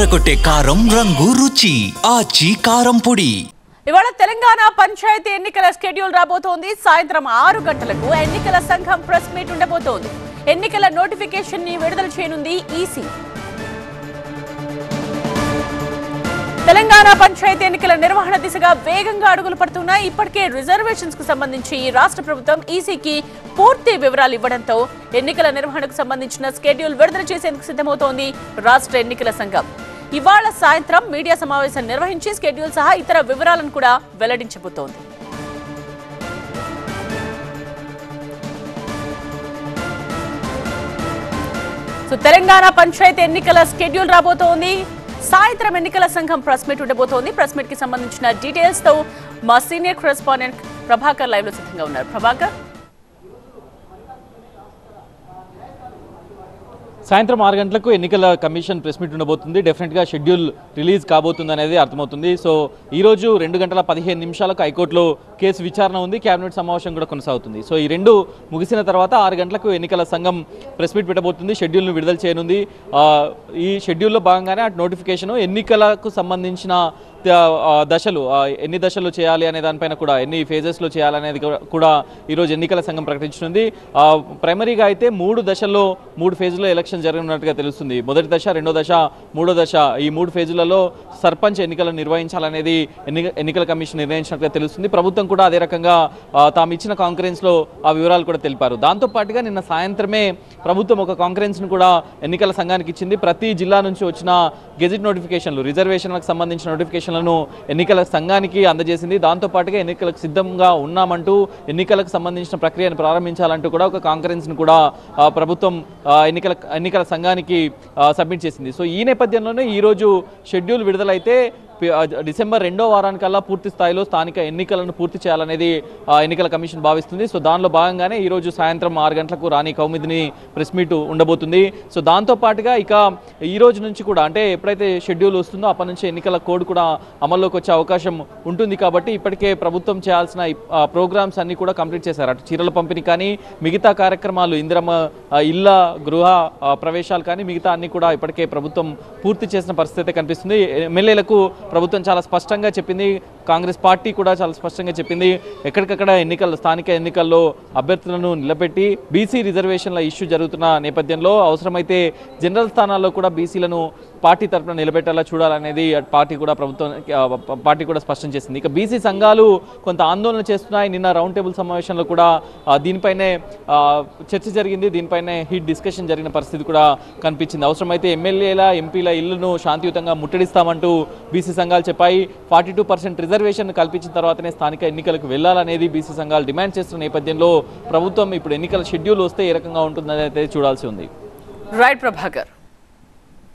అదరగొట్టే కారం రంగు రుచి ఆచి కారం పొడి. ఇవాళ తెలంగాణ పంచాయతీ ఎన్నికల షెడ్యూల్ రాబోతోంది. సాయంత్రం 6 గంటలకు ఎన్నికల సంఘం ప్రెస్ మీట్ ఉండబోతోంది. ఎన్నికల నోటిఫికేషన్ ని విడుదల చేయనుంది ఈసీ. తెలంగాణ పంచాయతీ ఎన్నికల నిర్వహణ దిశగా వేగంగా అడుగులు పడుతున్నాయి. ఇప్పటికే రిజర్వేషన్స్ కు సంబంధించి రాష్ట్ర ప్రభుత్వం ఈసీకి పూర్తి వివరాలు ఇవ్వడంతో ఎన్నికల నిర్వహణకు సంబంధించిన షెడ్యూల్ విడుదల చేసేందుకు సిద్ధమవుతోంది రాష్ట్ర ఎన్నికల సంఘం. ఇవాళ సాయంత్రం మీడియా సమావేశం నిర్వహించి షెడ్యూల్ సహా ఇతర వివరాలను కూడా వెల్లడించబోతోంది. తెలంగాణ పంచాయతీ ఎన్నికల షెడ్యూల్ రాబోతోంది. సాయంత్రం ఎన్నికల సంఘం ప్రెస్ మీట్ ఉండబోతోంది. ప్రెస్ మీట్ కి సంబంధించిన డీటెయిల్స్ తో మా సీనియర్ కరెస్పాండెంట్ ప్రభాకర్ లైవ్ లో సిద్ధంగా ఉన్నారు. ప్రభాకర్, సాయంత్రం 6 గంటలకు ఎన్నికల కమిషన్ ప్రెస్ మీట్ ఉండబోతుంది. డెఫినెట్గా షెడ్యూల్ రిలీజ్ కాబోతుంది అనేది అర్థమవుతుంది. సో ఈరోజు 2:15 హైకోర్టులో కేసు విచారణ ఉంది. కేబినెట్ సమావేశం కూడా కొనసాగుతుంది. సో ఈ రెండు ముగిసిన తర్వాత 6 గంటలకు ఎన్నికల సంఘం ప్రెస్ మీట్ పెట్టబోతుంది. షెడ్యూల్ను విడుదల చేయనుంది. ఈ షెడ్యూల్లో భాగంగానే అటు నోటిఫికేషన్ ఎన్నికలకు సంబంధించిన దశలు ఎన్ని దశలు చేయాలి అనే దానిపైన కూడా ఎన్ని ఫేజెస్లో చేయాలనేది కూడా ఈరోజు ఎన్నికల సంఘం ప్రకటించనుంది. ప్రైమరీగా అయితే 3 దశల్లో 3 ఫేజ్లో ఎలక్షన్ జరగనున్నట్టుగా తెలుస్తుంది. మొదటి దశ, రెండో దశ, మూడో దశ, ఈ 3 ఫేజులలో సర్పంచ్ ఎన్నికలను నిర్వహించాలనేది ఎన్నికల కమిషన్ నిర్ణయించినట్టుగా తెలుస్తుంది. ప్రభుత్వం కూడా అదే రకంగా తాము ఇచ్చిన కాన్ఫరెన్స్లో ఆ వివరాలు కూడా తెలిపారు. దాంతోపాటుగా నిన్న సాయంత్రమే ప్రభుత్వం ఒక కాన్ఫరెన్స్ను కూడా ఎన్నికల సంఘానికి ఇచ్చింది. ప్రతి జిల్లా నుంచి వచ్చిన గెజిట్ నోటిఫికేషన్లు, రిజర్వేషన్లకు సంబంధించిన నోటిఫికేషన్లను ఎన్నికల సంఘానికి అందజేసింది. దాంతోపాటుగా ఎన్నికలకు సిద్ధంగా ఉన్నామంటూ ఎన్నికలకు సంబంధించిన ప్రక్రియను ప్రారంభించాలంటూ కూడా ఒక కాన్ఫరెన్స్ను కూడా ప్రభుత్వం ఎన్నికల సంఘానికి సబ్మిట్ చేసింది. సో ఈ నేపథ్యంలోనే ఈరోజు షెడ్యూల్ విడుదలైతే డిసెంబర్ 2వ వారానికల్లా పూర్తి స్థాయిలో స్థానిక ఎన్నికలను పూర్తి చేయాలనేది ఎన్నికల కమిషన్ భావిస్తుంది. సో దానిలో భాగంగానే ఈరోజు సాయంత్రం 6 గంటలకు రాణి కౌముదిని ప్రెస్ మీట్ ఉండబోతుంది. సో దాంతోపాటుగా ఇక ఈ రోజు నుంచి కూడా, అంటే ఎప్పుడైతే షెడ్యూల్ వస్తుందో అప్పటి నుంచి ఎన్నికల కోడ్ కూడా అమల్లోకి వచ్చే అవకాశం ఉంటుంది. కాబట్టి ఇప్పటికే ప్రభుత్వం చేయాల్సిన ప్రోగ్రామ్స్ అన్నీ కూడా కంప్లీట్ చేశారు. అటు చీరల పంపిణీ కానీ, మిగతా కార్యక్రమాలు, ఇందిరమ్మ ఇళ్ల గృహ ప్రవేశాలు కానీ, మిగతా అన్ని కూడా ఇప్పటికే ప్రభుత్వం పూర్తి చేసిన పరిస్థితి కనిపిస్తుంది. ఎమ్మెల్యేలకు ప్రభుత్వం చాలా స్పష్టంగా చెప్పింది. కాంగ్రెస్ పార్టీ కూడా చాలా స్పష్టంగా చెప్పింది. ఎక్కడికక్కడ స్థానిక ఎన్నికల్లో అభ్యర్థులను నిలబెట్టి బీసీ రిజర్వేషన్ల ఇష్యూ జరుగుతున్న నేపథ్యంలో అవసరమైతే జనరల్ స్థానాల్లో కూడా బీసీలను పార్టీ తరఫున నిలబెట్టేలా చూడాలనేది పార్టీ కూడా స్పష్టం చేసింది. ఇక బీసీ సంఘాలు కొంత ఆందోళన చేస్తున్నాయి. నిన్న రౌండ్ టేబుల్ సమావేశంలో కూడా దీనిపైనే చర్చ జరిగింది. దీనిపైనే హీట్ డిస్కషన్ జరిగిన పరిస్థితి కూడా కనిపించింది. అవసరమైతే ఎమ్మెల్యేల, ఎంపీల ఇళ్లను శాంతియుతంగా ముట్టడిస్తామంటూ బీసీ సంఘాలు చెప్పాయి. 42% రిజర్వేషన్ కల్పించిన తర్వాతనే స్థానిక ఎన్నికలకు వెళ్లాలనేది బీసీ సంఘాలు డిమాండ్ చేస్తున్న నేపథ్యంలో ప్రభుత్వం ఇప్పుడు ఎన్నికల షెడ్యూల్ వస్తే ఏ రకంగా ఉంటుందనేది చూడాల్సి ఉంది. రైట్ ప్రభాకర్.